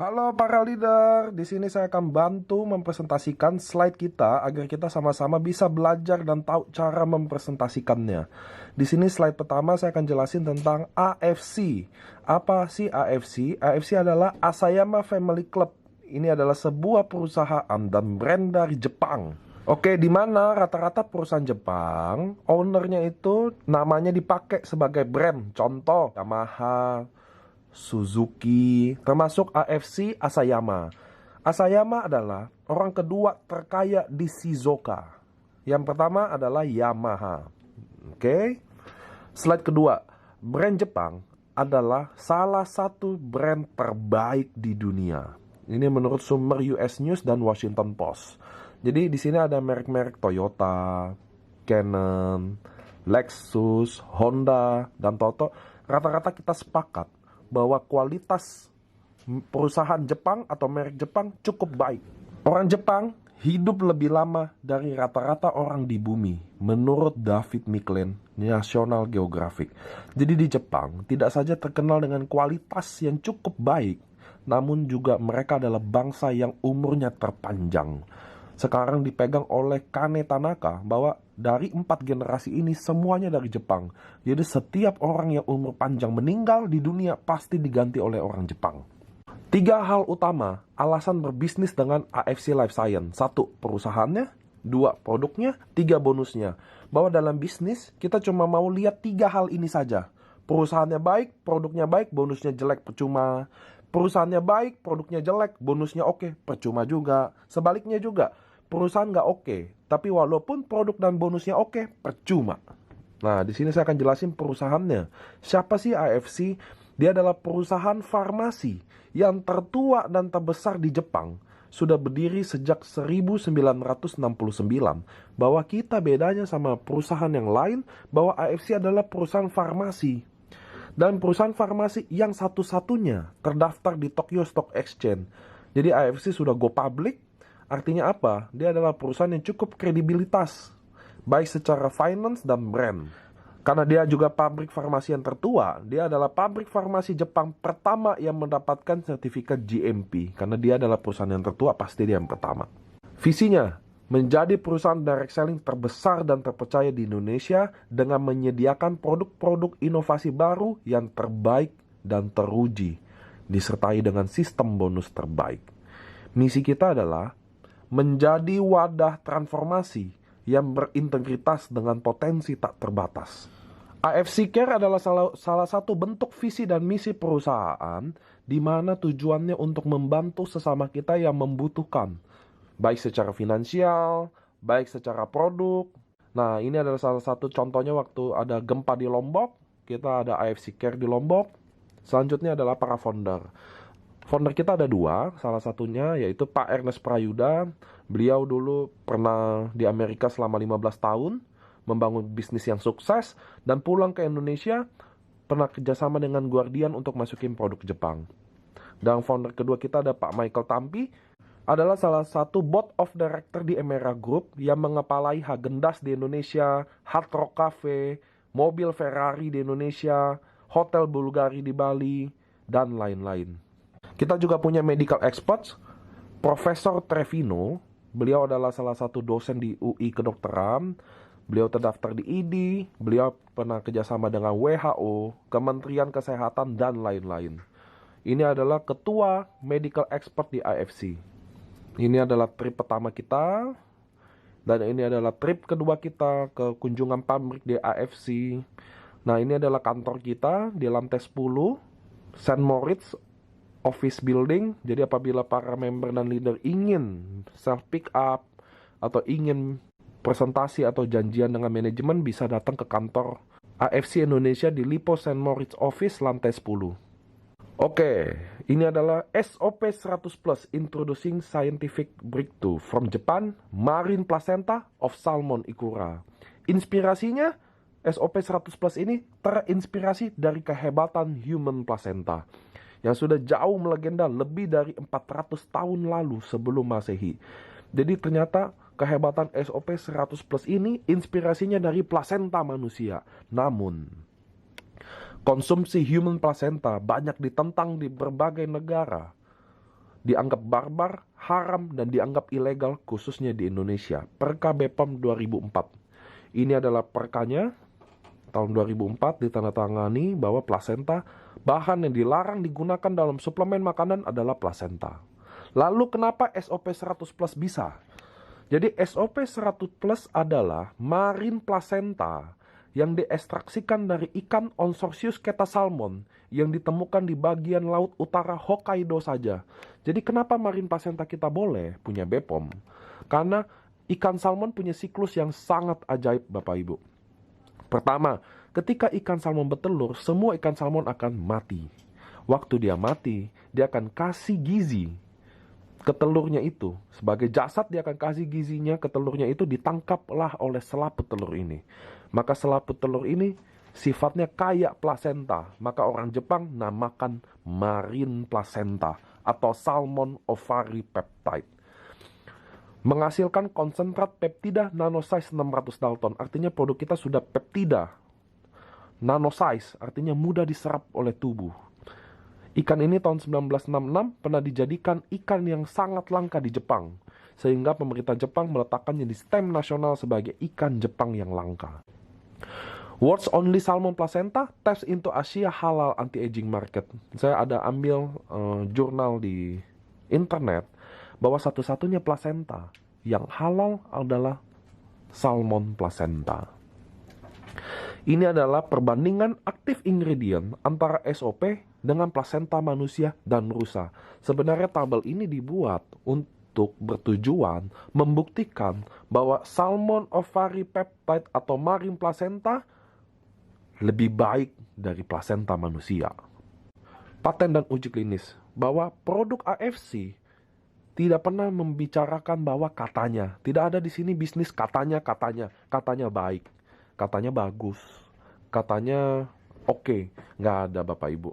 Halo para leader, di sini saya akan bantu mempresentasikan slide kita agar kita sama-sama bisa belajar dan tahu cara mempresentasikannya. Di sini slide pertama saya akan jelasin tentang AFC. Apa sih AFC? AFC adalah Asayama Family Club. Ini adalah sebuah perusahaan dan brand dari Jepang. Oke, di mana rata-rata perusahaan Jepang, ownernya itu namanya dipakai sebagai brand. Contoh, Yamaha, Suzuki, termasuk AFC Asayama. Asayama adalah orang kedua terkaya di Shizuoka. Yang pertama adalah Yamaha. Oke. Slide kedua. Brand Jepang adalah salah satu brand terbaik di dunia. Ini menurut sumber US News dan Washington Post. Jadi di sini ada merek-merek Toyota, Canon, Lexus, Honda, dan Toto. Rata-rata kita sepakat bahwa kualitas perusahaan Jepang atau merek Jepang cukup baik. Orang Jepang hidup lebih lama dari rata-rata orang di bumi, menurut David Micklin, National Geographic. Jadi di Jepang tidak saja terkenal dengan kualitas yang cukup baik, namun juga mereka adalah bangsa yang umurnya terpanjang. Sekarang dipegang oleh Kane Tanaka bahwa dari 4 generasi ini semuanya dari Jepang. Jadi setiap orang yang umur panjang meninggal di dunia pasti diganti oleh orang Jepang. 3 hal utama alasan berbisnis dengan AFC Life Science. 1. Perusahaannya. 2. Produknya. 3. Bonusnya. Bahwa dalam bisnis kita cuma mau lihat 3 hal ini saja. Perusahaannya baik, produknya baik, bonusnya jelek, percuma. Perusahaannya baik, produknya jelek, bonusnya oke, percuma juga. Sebaliknya juga, perusahaan nggak oke, tapi walaupun produk dan bonusnya oke, percuma. Nah, di sini saya akan jelasin perusahaannya. Siapa sih AFC? Dia adalah perusahaan farmasi yang tertua dan terbesar di Jepang. Sudah berdiri sejak 1969. Bahwa kita bedanya sama perusahaan yang lain, bahwa AFC adalah perusahaan farmasi. Dan perusahaan farmasi yang satu-satunya terdaftar di Tokyo Stock Exchange. Jadi AFC sudah go public. Artinya apa? Dia adalah perusahaan yang cukup kredibilitas, baik secara finance dan brand. Karena dia juga pabrik farmasi yang tertua, dia adalah pabrik farmasi Jepang pertama yang mendapatkan sertifikat GMP. Karena dia adalah perusahaan yang tertua, pasti dia yang pertama. Visinya, menjadi perusahaan direct selling terbesar dan terpercaya di Indonesia dengan menyediakan produk-produk inovasi baru yang terbaik dan teruji, disertai dengan sistem bonus terbaik. Misi kita adalah menjadi wadah transformasi yang berintegritas dengan potensi tak terbatas. AFC Care adalah salah satu bentuk visi dan misi perusahaan di mana tujuannya untuk membantu sesama kita yang membutuhkan, baik secara finansial, baik secara produk. Nah, ini adalah salah satu contohnya waktu ada gempa di Lombok, kita ada AFC Care di Lombok. Selanjutnya adalah para founder. Founder kita ada 2, salah satunya yaitu Pak Ernest Prayuda. Beliau dulu pernah di Amerika selama 15 tahun, membangun bisnis yang sukses, dan pulang ke Indonesia, pernah kerjasama dengan Guardian untuk masukin produk Jepang. Dan founder kedua kita ada Pak Michael Tampi, adalah salah satu board of director di Emera Group yang mengepalai Häagen-Dazs di Indonesia, Hard Rock Cafe, mobil Ferrari di Indonesia, hotel Bulgari di Bali, dan lain-lain. Kita juga punya medical experts, Profesor Trevino. Beliau adalah salah satu dosen di UI Kedokteran. Beliau terdaftar di ID. Beliau pernah kerjasama dengan WHO, Kementerian Kesehatan, dan lain-lain. Ini adalah ketua medical expert di AFC. Ini adalah trip pertama kita. Dan ini adalah trip kedua kita ke kunjungan pabrik di AFC. Nah, ini adalah kantor kita di lantai 10, St. Moritz Office Building. Jadi apabila para member dan leader ingin self pick up atau ingin presentasi atau janjian dengan manajemen, bisa datang ke kantor AFC Indonesia di Lipo St. Moritz Office lantai 10. Oke, ini adalah SOP 100 Plus Introducing Scientific Breakthrough from Japan, Marine Placenta of Salmon Ikura. Inspirasinya, SOP 100 Plus ini terinspirasi dari kehebatan human placenta yang sudah jauh melegenda lebih dari 400 tahun lalu sebelum Masehi. Jadi ternyata kehebatan SOP 100 Plus ini inspirasinya dari plasenta manusia. Namun, konsumsi human placenta banyak ditentang di berbagai negara. dianggap barbar, haram, dan dianggap ilegal khususnya di Indonesia. Perka BPOM 2004. Ini adalah perkanya tahun 2004 ditandatangani bahwa plasenta, bahan yang dilarang digunakan dalam suplemen makanan adalah plasenta. Lalu kenapa SOP 100 plus bisa? Jadi SOP 100 plus adalah marine placenta yang diekstraksikan dari ikan Onsorsius ketasalmon yang ditemukan di bagian laut utara Hokkaido saja. Jadi kenapa marine placenta kita boleh punya BPOM? Karena ikan salmon punya siklus yang sangat ajaib Bapak Ibu. Pertama, ketika ikan salmon bertelur, semua ikan salmon akan mati. Waktu dia mati, dia akan kasih gizi ke telurnya itu. Sebagai jasad dia akan kasih gizinya ke telurnya itu, ditangkaplah oleh selaput telur ini. Maka selaput telur ini sifatnya kayak plasenta. Maka orang Jepang namakan marine placenta atau salmon ovary peptide. Menghasilkan konsentrat peptida nanosize 600 Dalton. Artinya produk kita sudah peptida nanosize, artinya mudah diserap oleh tubuh. Ikan ini tahun 1966 pernah dijadikan ikan yang sangat langka di Jepang, sehingga pemerintah Jepang meletakkannya di stem nasional sebagai ikan Jepang yang langka. World's Only Salmon Placenta Taps into Asia Halal Anti-Aging Market. Saya ada ambil jurnal di internet bahwa satu-satunya placenta yang halal adalah salmon placenta. Ini adalah perbandingan aktif ingredient antara SOP dengan plasenta manusia dan rusa. Sebenarnya tabel ini dibuat untuk bertujuan membuktikan bahwa salmon ovary peptide atau marine placenta lebih baik dari plasenta manusia. Paten dan uji klinis bahwa produk AFC tidak pernah membicarakan bahwa katanya. Tidak ada di sini bisnis katanya baik. Katanya bagus, katanya oke. Nggak ada Bapak Ibu.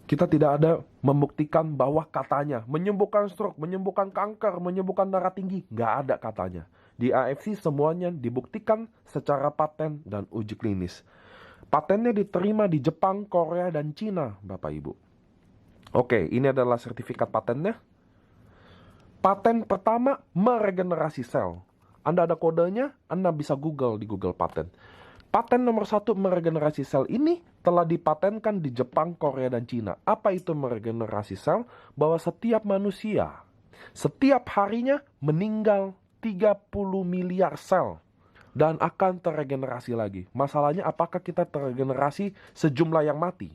Kita tidak ada membuktikan bahwa katanya menyembuhkan stroke, menyembuhkan kanker, menyembuhkan darah tinggi. Nggak ada katanya. Di AFC semuanya dibuktikan secara paten dan uji klinis. Patennya diterima di Jepang, Korea, dan Cina Bapak Ibu. Oke, ini adalah sertifikat patennya. Paten pertama, meregenerasi sel. Anda ada kodenya, Anda bisa Google di Google Paten. Paten nomor 1 meregenerasi sel ini telah dipatenkan di Jepang, Korea, dan Cina. Apa itu meregenerasi sel? Bahwa setiap manusia, setiap harinya meninggal 30 miliar sel dan akan terregenerasi lagi. Masalahnya apakah kita terregenerasi sejumlah yang mati?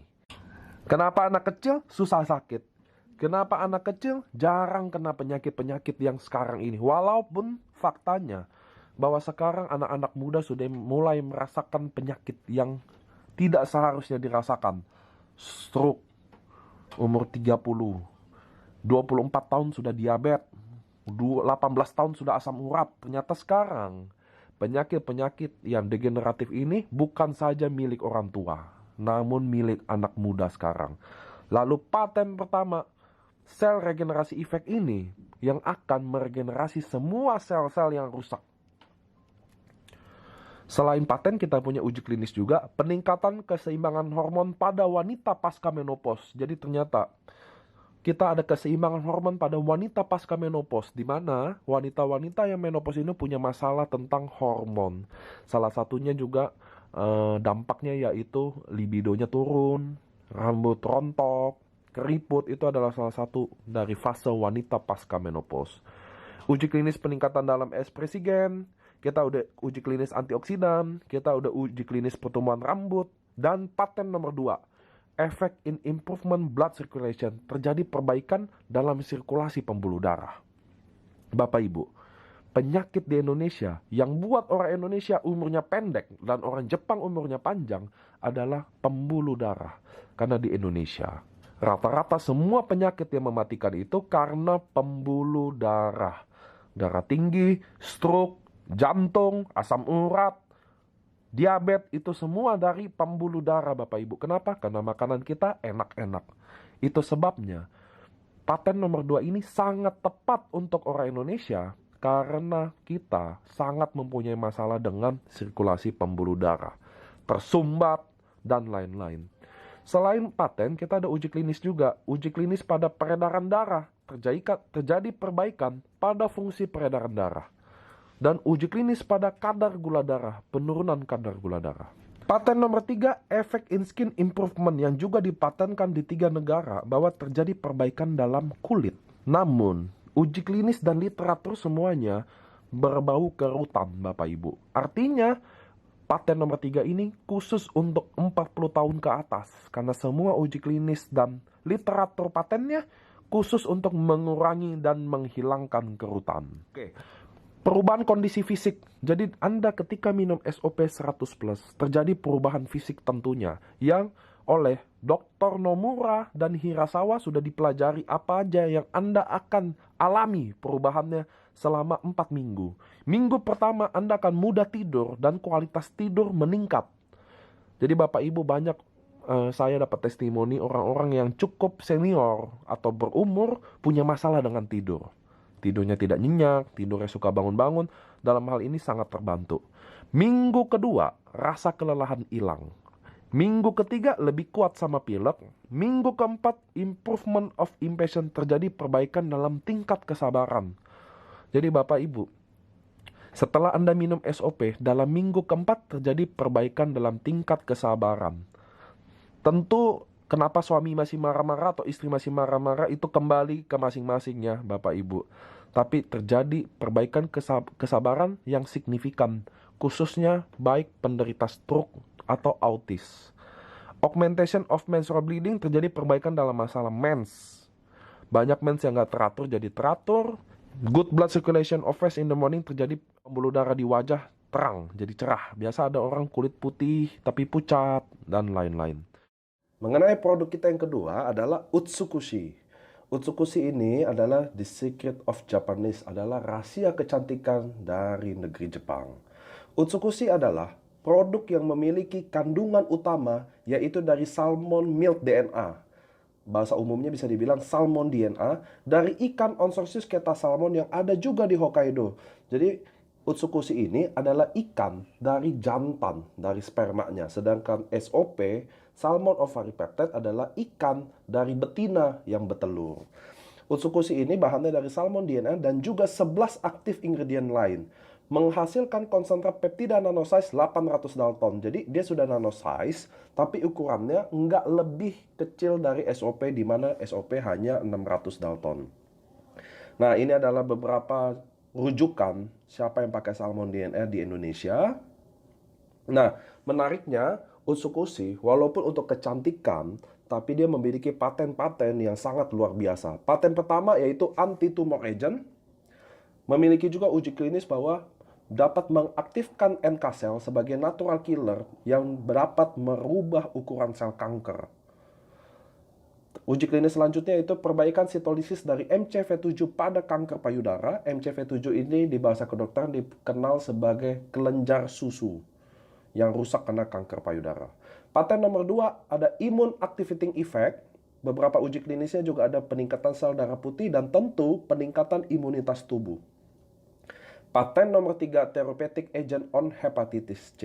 Kenapa anak kecil susah sakit? Kenapa anak kecil jarang kena penyakit-penyakit yang sekarang ini? Walaupun faktanya bahwa sekarang anak-anak muda sudah mulai merasakan penyakit yang tidak seharusnya dirasakan. Stroke, umur 30, 24 tahun sudah diabetes, 18 tahun sudah asam urat. Ternyata sekarang penyakit-penyakit yang degeneratif ini bukan saja milik orang tua, namun milik anak muda sekarang. Lalu paten pertama, sel regenerasi efek ini yang akan meregenerasi semua sel-sel yang rusak. Selain paten, kita punya uji klinis juga, peningkatan keseimbangan hormon pada wanita pasca menopause. Jadi ternyata kita ada keseimbangan hormon pada wanita pasca menopause, di mana wanita-wanita yang menopause ini punya masalah tentang hormon. Salah satunya juga dampaknya yaitu libidonya turun, rambut rontok, keriput. Itu adalah salah satu dari fase wanita pasca menopause. Uji klinis peningkatan dalam ekspresi gen, kita udah uji klinis antioksidan, kita udah uji klinis pertumbuhan rambut, dan paten nomor 2, effect in improvement blood circulation, terjadi perbaikan dalam sirkulasi pembuluh darah. Bapak Ibu, penyakit di Indonesia yang buat orang Indonesia umurnya pendek dan orang Jepang umurnya panjang adalah pembuluh darah. Karena di Indonesia rata-rata semua penyakit yang mematikan itu karena pembuluh darah. Darah tinggi, stroke, jantung, asam urat, diabetes, itu semua dari pembuluh darah Bapak Ibu. Kenapa? Karena makanan kita enak-enak. Itu sebabnya paten nomor 2 ini sangat tepat untuk orang Indonesia karena kita sangat mempunyai masalah dengan sirkulasi pembuluh darah, tersumbat, dan lain-lain. Selain paten, kita ada uji klinis juga. Uji klinis pada peredaran darah. terjadi perbaikan pada fungsi peredaran darah. Dan uji klinis pada kadar gula darah, penurunan kadar gula darah. Paten nomor 3, efek in skin improvement yang juga dipatenkan di 3 negara bahwa terjadi perbaikan dalam kulit. Namun, uji klinis dan literatur semuanya berbau kerutan, Bapak Ibu. Artinya, paten nomor 3 ini khusus untuk 40 tahun ke atas. Karena semua uji klinis dan literatur patennya khusus untuk mengurangi dan menghilangkan kerutan. Oke. Perubahan kondisi fisik. Jadi Anda ketika minum SOP 100+, terjadi perubahan fisik tentunya yang oleh Dr. Nomura dan Hirasawa sudah dipelajari apa aja yang Anda akan alami perubahannya selama 4 minggu. Minggu pertama Anda akan mudah tidur dan kualitas tidur meningkat. Jadi Bapak Ibu banyak saya dapat testimoni orang-orang yang cukup senior atau berumur punya masalah dengan tidur. Tidurnya tidak nyenyak, tidurnya suka bangun-bangun. Dalam hal ini sangat terbantu. Minggu kedua, rasa kelelahan hilang. Minggu ketiga, lebih kuat sama pilek. Minggu keempat, improvement of impatience, terjadi perbaikan dalam tingkat kesabaran. Jadi Bapak Ibu, setelah Anda minum SOP, dalam minggu keempat terjadi perbaikan dalam tingkat kesabaran. Tentu kenapa suami masih marah-marah atau istri masih marah-marah itu kembali ke masing-masingnya Bapak Ibu. Tapi terjadi perbaikan kesabaran yang signifikan, khususnya baik penderita stroke atau autis. Augmentation of menstrual bleeding, terjadi perbaikan dalam masalah mens. Banyak mens yang gak teratur jadi teratur. Good blood circulation of fresh in the morning, terjadi pembuluh darah di wajah terang, jadi cerah. Biasa ada orang kulit putih tapi pucat dan lain-lain. Mengenai produk kita yang kedua adalah Utsukushi. Utsukushi ini adalah the secret of Japanese, adalah rahasia kecantikan dari negeri Jepang. Utsukushi adalah produk yang memiliki kandungan utama yaitu dari salmon milk DNA. Bahasa umumnya bisa dibilang salmon DNA dari ikan Onsorsius keta salmon yang ada juga di Hokkaido. Jadi Utsukushi ini adalah ikan dari jantan, dari spermanya. Sedangkan SOP, Salmon Ovaripeptide, adalah ikan dari betina yang bertelur. Utsukushi ini bahannya dari salmon DNA dan juga 11 aktif ingredient lain. Menghasilkan konsentrat peptida nanosize 800 Dalton. Jadi dia sudah nanosize, tapi ukurannya nggak lebih kecil dari SOP, di mana SOP hanya 600 Dalton. Nah, ini adalah beberapa rujukan siapa yang pakai salmon DNA di Indonesia. Nah, menariknya Utsukushi walaupun untuk kecantikan, tapi dia memiliki paten-paten yang sangat luar biasa. Paten pertama yaitu anti-tumor agent, memiliki juga uji klinis bahwa dapat mengaktifkan NK cell sebagai natural killer yang dapat merubah ukuran sel kanker. Uji klinis selanjutnya itu perbaikan sitolisis dari MCV7 pada kanker payudara. MCV7 ini di bahasa kedokteran dikenal sebagai kelenjar susu yang rusak karena kanker payudara. Paten nomor 2 ada immune activating effect. Beberapa uji klinisnya juga ada peningkatan sel darah putih dan tentu peningkatan imunitas tubuh. Paten nomor 3 therapeutic agent on hepatitis C,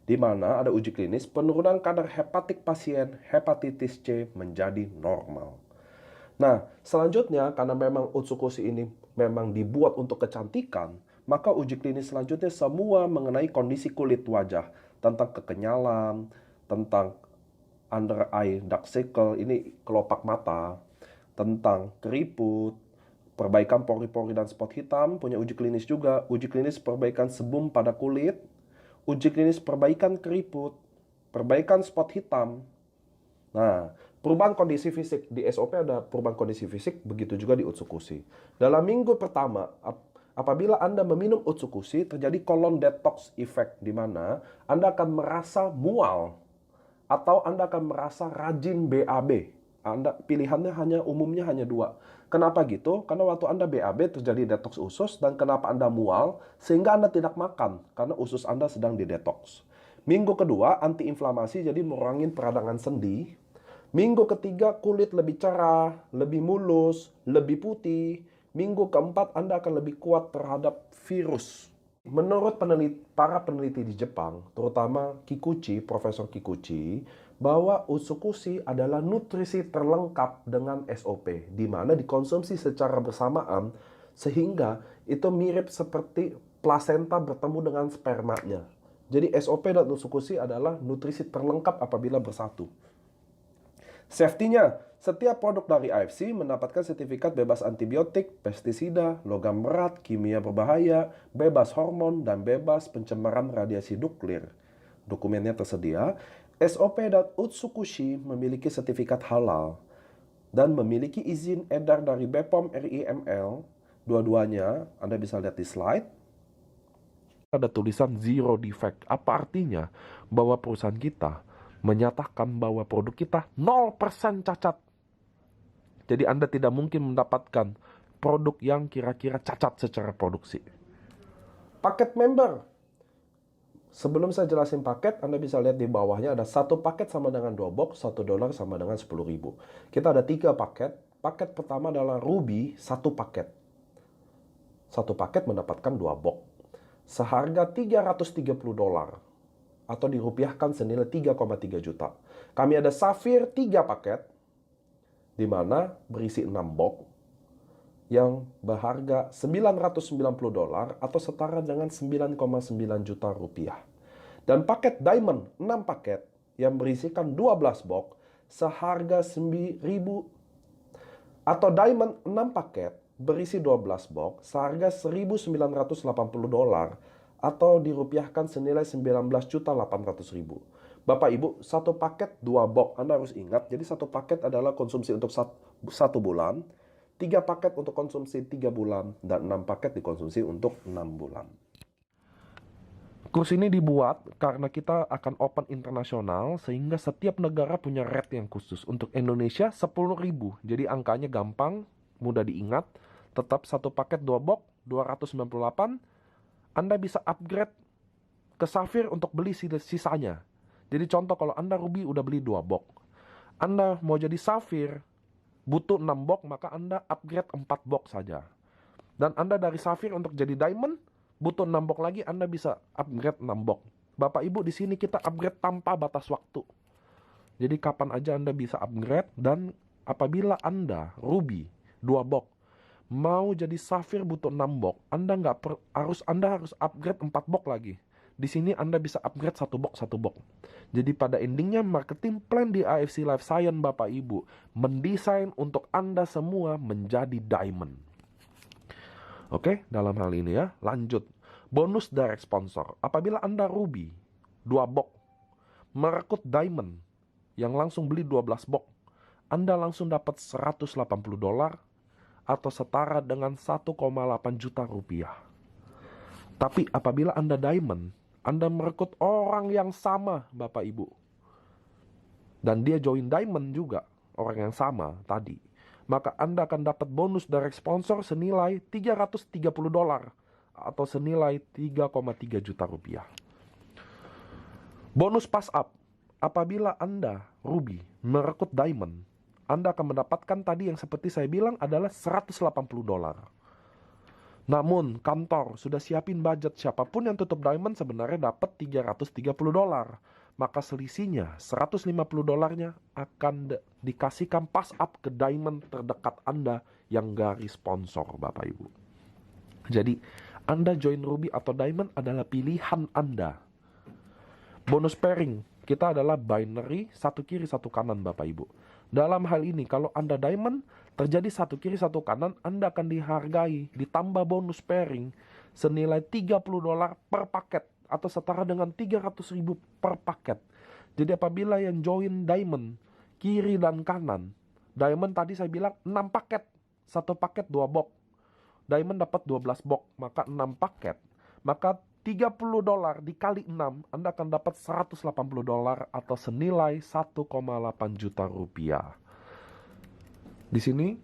di mana ada uji klinis penurunan kadar hepatik pasien hepatitis C menjadi normal. Nah, selanjutnya karena memang Utsukushi ini memang dibuat untuk kecantikan, maka uji klinis selanjutnya semua mengenai kondisi kulit wajah, tentang kekenyalan, tentang under eye dark circle, ini kelopak mata, tentang keriput, perbaikan pori-pori dan spot hitam, punya uji klinis juga. Uji klinis perbaikan sebum pada kulit, uji klinis perbaikan keriput, perbaikan spot hitam. Nah, perubahan kondisi fisik. Di SOP ada perubahan kondisi fisik, begitu juga di Utsukushi. Dalam minggu pertama, apabila Anda meminum Utsukushi, terjadi colon detox effect, di mana Anda akan merasa mual, atau Anda akan merasa rajin BAB. Anda pilihannya umumnya hanya 2. Kenapa gitu? Karena waktu Anda BAB terjadi detox usus, dan kenapa Anda mual sehingga Anda tidak makan karena usus Anda sedang didetox. Minggu kedua antiinflamasi, jadi mengurangi peradangan sendi. Minggu ketiga kulit lebih cerah, lebih mulus, lebih putih. Minggu keempat Anda akan lebih kuat terhadap virus. Menurut para peneliti di Jepang, terutama Kikuchi, Profesor Kikuchi, bahwa Utsukushi adalah nutrisi terlengkap dengan SOP, di mana dikonsumsi secara bersamaan sehingga itu mirip seperti plasenta bertemu dengan spermanya. Jadi SOP dan Utsukushi adalah nutrisi terlengkap apabila bersatu. Safety-nya, setiap produk dari AFC mendapatkan sertifikat bebas antibiotik, pestisida, logam berat, kimia berbahaya, bebas hormon, dan bebas pencemaran radiasi nuklir. Dokumennya tersedia. SOP dan Utsukushi memiliki sertifikat halal dan memiliki izin edar dari BPOM RIML. Dua-duanya Anda bisa lihat di slide. Ada tulisan zero defect. Apa artinya? Bahwa perusahaan kita menyatakan bahwa produk kita 0% cacat. Jadi Anda tidak mungkin mendapatkan produk yang kira-kira cacat secara produksi. Paket member. Sebelum saya jelasin paket, Anda bisa lihat di bawahnya ada satu paket sama dengan 2 box, $1 sama dengan 10.000. Kita ada 3 paket. Paket pertama adalah Ruby, 1 paket. 1 paket mendapatkan 2 box. Seharga $330 atau dirupiahkan senilai 3,3 juta. Kami ada Sapphire 3 paket, di mana berisi 6 box yang berharga $990 atau setara dengan 9,9 juta rupiah. Dan paket Diamond 6 paket yang berisikan 12 box seharga 1.000, atau Diamond 6 paket berisi 12 box seharga $1.980 atau dirupiahkan senilai 19.800.000. Bapak Ibu, satu paket 2 box. Anda harus ingat, jadi satu paket adalah konsumsi untuk 1 bulan, 3 paket untuk konsumsi 3 bulan, dan 6 paket dikonsumsi untuk 6 bulan. Kurs ini dibuat karena kita akan open internasional, sehingga setiap negara punya rate yang khusus. Untuk Indonesia 10.000, jadi angkanya gampang, mudah diingat. Tetap satu paket 2 box, 298. Anda bisa upgrade ke Sapphire untuk beli sisanya. Jadi contoh, kalau Anda Ruby udah beli 2 box, Anda mau jadi Sapphire butuh 6 box, maka Anda upgrade 4 box saja. Dan Anda dari Sapphire untuk jadi Diamond butuh 6 box lagi, Anda bisa upgrade 6 box. Bapak Ibu, di sini kita upgrade tanpa batas waktu. Jadi kapan aja Anda bisa upgrade. Dan apabila Anda Ruby 2 box mau jadi Sapphire butuh 6 box, Anda harus upgrade 4 box lagi. Di sini Anda bisa upgrade 1 box 1 box. Jadi pada endingnya marketing plan di AFC Life Science, Bapak Ibu, mendesain untuk Anda semua menjadi Diamond. Oke, dalam hal ini ya, lanjut. Bonus direct sponsor. Apabila Anda Ruby 2 box merekrut Diamond yang langsung beli 12 box, Anda langsung dapat $180 atau setara dengan 1,8 juta rupiah. Tapi apabila Anda Diamond, Anda merekrut orang yang sama, Bapak Ibu, dan dia join Diamond juga, orang yang sama tadi, maka Anda akan dapat bonus direct sponsor senilai $330 atau senilai 3,3 juta rupiah. Bonus pass up. Apabila Anda Ruby merekrut Diamond, Anda akan mendapatkan tadi yang seperti saya bilang adalah $180. Namun kantor sudah siapin budget, siapapun yang tutup Diamond sebenarnya dapat $330. Maka selisihnya $150-nya akan dikasihkan pass up ke Diamond terdekat Anda yang garis sponsor, Bapak Ibu. Jadi Anda join Ruby atau Diamond adalah pilihan Anda. Bonus pairing kita adalah binary, satu kiri satu kanan, Bapak Ibu. Dalam hal ini kalau Anda Diamond, terjadi satu kiri satu kanan, Anda akan dihargai ditambah bonus pairing senilai $30 per paket atau setara dengan 300.000 per paket. Jadi apabila yang join Diamond kiri dan kanan, Diamond tadi saya bilang 6 paket, satu paket 2 box, Diamond dapat 12 box, maka 6 paket, maka $30 dikali 6, Anda akan dapat $180 atau senilai 1,8 juta rupiah. Di sini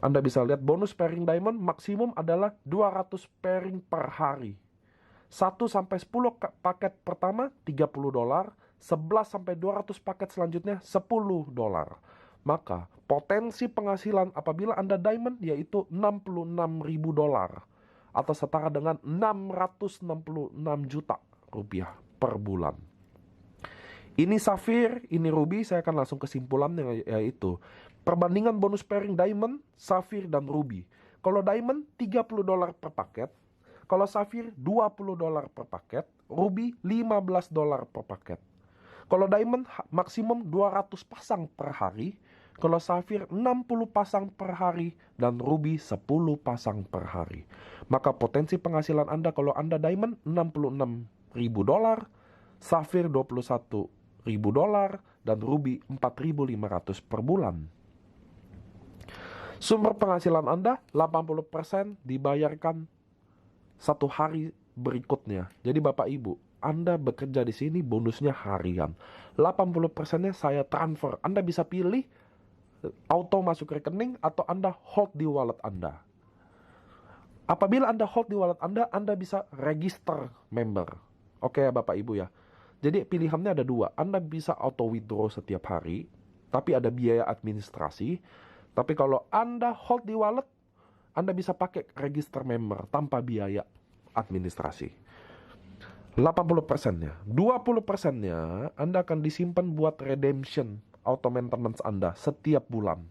Anda bisa lihat bonus pairing Diamond maksimum adalah 200 pairing per hari. 1 sampai 10 paket pertama $30, 11 sampai 200 paket selanjutnya $10. Maka potensi penghasilan apabila Anda Diamond yaitu $66.000 atau setara dengan 666 juta rupiah per bulan. Ini Sapphire, ini Ruby, saya akan langsung kesimpulannya, yaitu perbandingan bonus pairing Diamond, Sapphire, dan Ruby. Kalau Diamond $30 per paket, kalau Sapphire $20 per paket, Ruby $15 per paket. Kalau Diamond maksimum 200 pasang per hari, kalau Sapphire 60 pasang per hari, dan Ruby 10 pasang per hari. Maka potensi penghasilan Anda kalau Anda Diamond $66.000, Sapphire $21.000, dan Ruby 4.500 per bulan. Sumber penghasilan Anda 80% dibayarkan satu hari berikutnya. Jadi Bapak Ibu, Anda bekerja di sini bonusnya harian. 80%-nya saya transfer. Anda bisa pilih auto masuk rekening atau Anda hold di wallet Anda. Apabila Anda hold di wallet Anda bisa register member. Oke ya Bapak Ibu ya. Jadi pilihannya ada dua. Anda bisa auto withdraw setiap hari, tapi ada biaya administrasi. Tapi kalau Anda hold di wallet, Anda bisa pakai register member tanpa biaya administrasi. 80%-nya. 20%-nya Anda akan disimpan buat redemption auto maintenance Anda setiap bulan.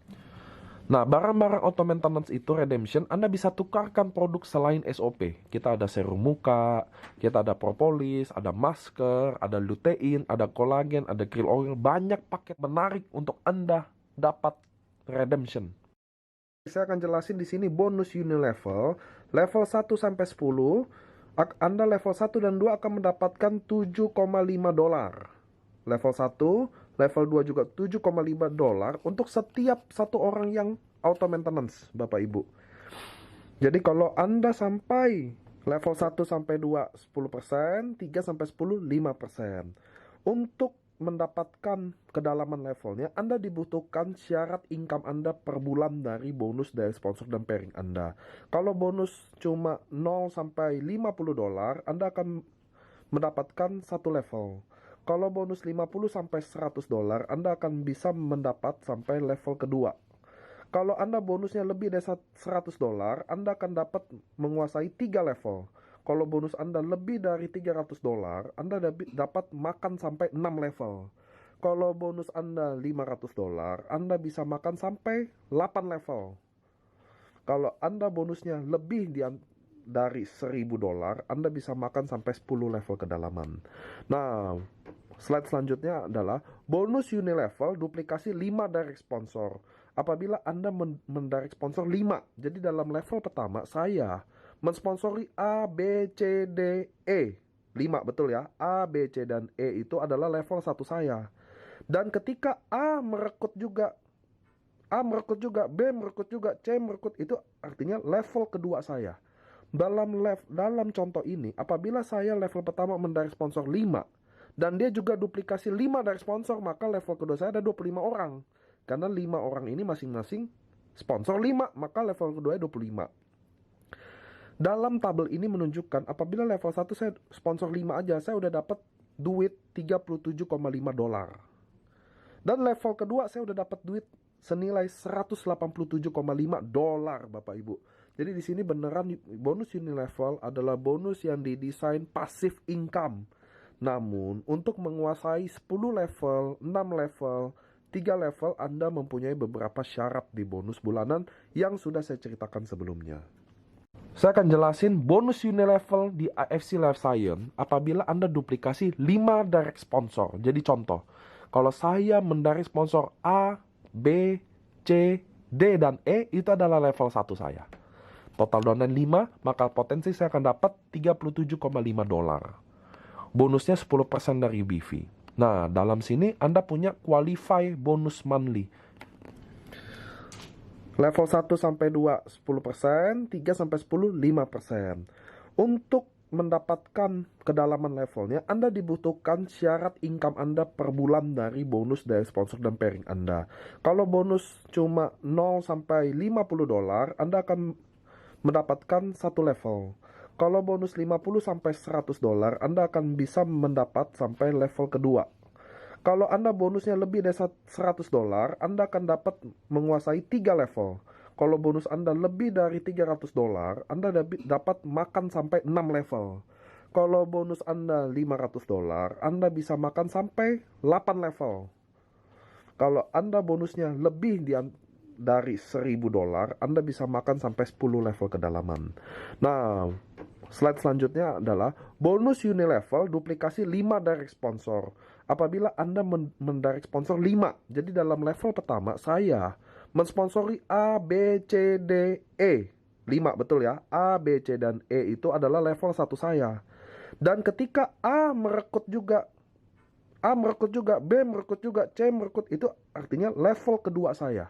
Nah, barang-barang auto maintenance itu redemption, Anda bisa tukarkan produk selain SOP. Kita ada serum muka, kita ada propolis, ada masker, ada lutein, ada kolagen, ada krill oil. Banyak paket menarik untuk Anda dapat redemption. Saya akan jelasin di sini bonus Unilevel, level 1 sampai 10. Anda level 1 dan 2 akan mendapatkan $7,5. Level 1, level 2 juga $7,5 untuk setiap satu orang yang auto maintenance, Bapak Ibu. Jadi kalau Anda sampai level 1 sampai 2 10%, 3 sampai 10 5%. Untuk mendapatkan kedalaman levelnya, Anda dibutuhkan syarat income Anda per bulan dari bonus dari sponsor dan pairing Anda. Kalau bonus cuma 0 sampai $50, Anda akan mendapatkan satu level. Kalau bonus 50 sampai $100, Anda akan bisa mendapat sampai level kedua. Kalau Anda bonusnya lebih dari $100, Anda akan dapat menguasai 3 level. Kalau bonus Anda lebih dari $300, Anda dapat makan sampai 6 level. Kalau bonus Anda $500, Anda bisa makan sampai 8 level. Kalau Anda bonusnya lebih dari $1.000, Anda bisa makan sampai 10 level kedalaman. Nah, slide selanjutnya adalah bonus Unilevel duplikasi 5 direct sponsor. Apabila Anda mendirect sponsor 5, jadi dalam level pertama saya mensponsori A, B, C, D, E. 5, betul ya? A, B, C, dan E itu adalah level 1 saya. Dan ketika A merekrut juga, B merekrut juga, C merekrut, itu artinya level kedua saya. Dalam contoh ini, apabila saya level pertama mendirect sponsor 5, dan dia juga duplikasi 5 direct sponsor, maka level kedua saya ada 25 orang. Karena 5 orang ini masing-masing sponsor 5, maka level kedua 25. Dalam tabel ini menunjukkan apabila level 1 saya sponsor 5 aja, saya udah dapat duit $37,5. Dan level kedua saya udah dapat duit senilai $187,5, Bapak Ibu. Jadi di sini beneran bonus Unilevel adalah bonus yang didesain passive income. Namun untuk menguasai 10 level, 6 level, 3 level, Anda mempunyai beberapa syarat di bonus bulanan yang sudah saya ceritakan sebelumnya. Saya akan jelasin bonus Unilevel di AFC Life Science apabila Anda duplikasi 5 direct sponsor. Jadi contoh, kalau saya mendirect sponsor A, B, C, D, dan E, itu adalah level 1 saya. Total downline 5, maka potensi saya akan dapat $37,5. Bonusnya 10% dari BV. Nah, dalam sini Anda punya qualify bonus monthly. Level 1 sampai 2 10%, 3 sampai 10 5%. Untuk mendapatkan kedalaman levelnya, Anda dibutuhkan syarat income Anda per bulan dari bonus dari sponsor dan pairing Anda. Kalau bonus cuma 0 sampai $50, Anda akan mendapatkan satu level. Kalau bonus 50 sampai $100, Anda akan bisa mendapat sampai level kedua. Kalau Anda bonusnya lebih dari $100, Anda akan dapat menguasai 3 level. Kalau bonus Anda lebih dari $300, Anda dapat makan sampai 6 level. Kalau bonus Anda $500, Anda bisa makan sampai 8 level. Kalau Anda bonusnya lebih dari $1.000, Anda bisa makan sampai 10 level kedalaman. Nah, slide selanjutnya adalah bonus Unilevel duplikasi 5 direct sponsor. Apabila Anda mendirect sponsor 5, jadi dalam level pertama saya mensponsori A, B, C, D, E. 5 betul ya. A, B, C, dan E itu adalah level 1 saya. Dan ketika A merekrut juga, B merekrut juga, C merekrut, itu artinya level kedua saya.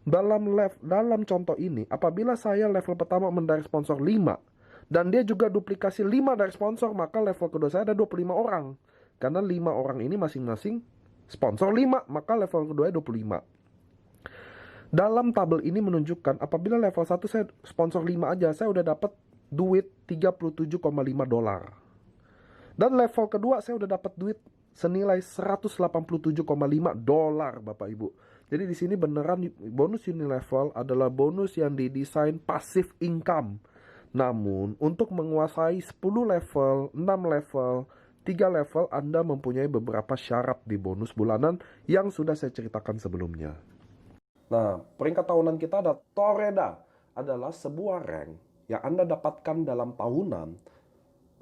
Dalam contoh ini, apabila saya level pertama mendirect sponsor 5 dan dia juga duplikasi 5 dari sponsor, maka level kedua saya ada 25 orang. Karena 5 orang ini masing-masing sponsor 5, maka level kedua 25. Dalam tabel ini menunjukkan apabila level 1 saya sponsor 5 aja, saya udah dapat duit $37,5. Dan level kedua saya udah dapat duit senilai $187,5, Bapak Ibu. Jadi di sini beneran bonus Unilevel adalah bonus yang didesain passive income. Namun untuk menguasai 10 level, 6 level, 3 level, Anda mempunyai beberapa syarat di bonus bulanan yang sudah saya ceritakan sebelumnya. Nah, peringkat tahunan kita ada Toreda, adalah sebuah rank yang Anda dapatkan dalam tahunan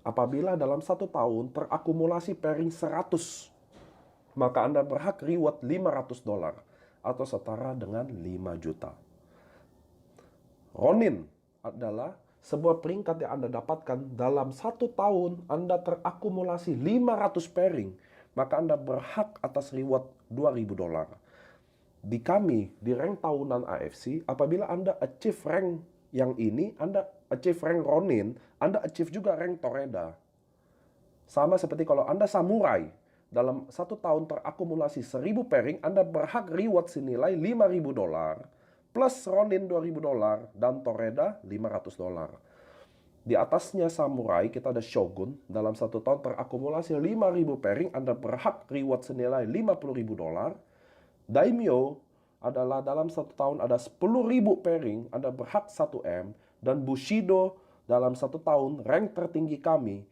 apabila dalam 1 tahun terakumulasi pairing 100, maka Anda berhak reward $500 atau setara dengan 5 juta. Ronin adalah sebuah peringkat yang Anda dapatkan dalam 1 tahun Anda terakumulasi 500 pairing, maka Anda berhak atas reward $2.000. Di kami, di rank tahunan AFC, apabila Anda achieve rank yang ini, Anda achieve rank Ronin, Anda achieve juga rank Toreda. Sama seperti kalau Anda samurai, dalam 1 tahun terakumulasi 1000 pairing, Anda berhak reward senilai $5.000, plus Ronin $2.000, dan Toreda $500. Di atasnya samurai, kita ada Shogun, dalam 1 tahun terakumulasi 5.000 pairing, Anda berhak reward senilai $50.000. Daimyo adalah dalam 1 tahun ada 10.000 pairing, Anda berhak 1M. Dan Bushido dalam 1 tahun, rank tertinggi kami,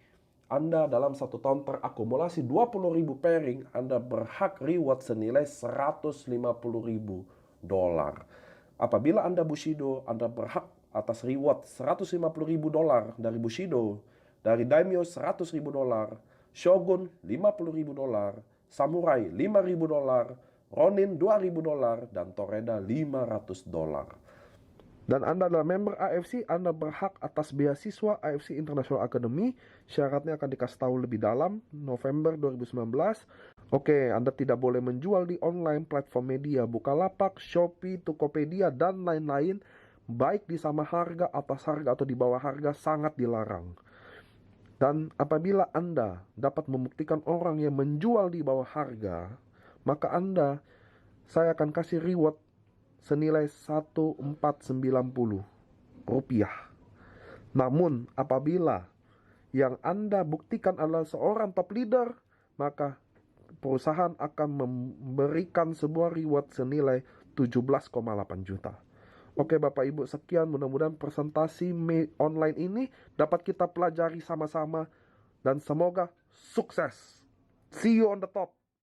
Anda dalam 1 tahun terakumulasi 20.000 pairing, Anda berhak reward senilai $150.000. Apabila Anda Bushido, Anda berhak atas reward $150.000 dari Bushido. Dari Daimyo $100.000, Shogun $50.000, Samurai $5.000, Ronin $2.000, dan Toreda $500. Dan Anda adalah member AFC, Anda berhak atas beasiswa AFC International Academy. Syaratnya akan dikasih tahu lebih dalam November 2019. Oke, Anda tidak boleh menjual di online platform media Bukalapak, Shopee, Tokopedia, dan lain-lain, baik di sama harga, atas harga, atau di bawah harga, sangat dilarang. Dan apabila Anda dapat membuktikan orang yang menjual di bawah harga, maka saya akan kasih reward senilai $1,490. Namun apabila yang Anda buktikan adalah seorang top leader, maka perusahaan akan memberikan sebuah reward senilai 17,8 juta. Oke Bapak Ibu, sekian, mudah-mudahan presentasi online ini dapat kita pelajari sama-sama dan semoga sukses. See you on the top.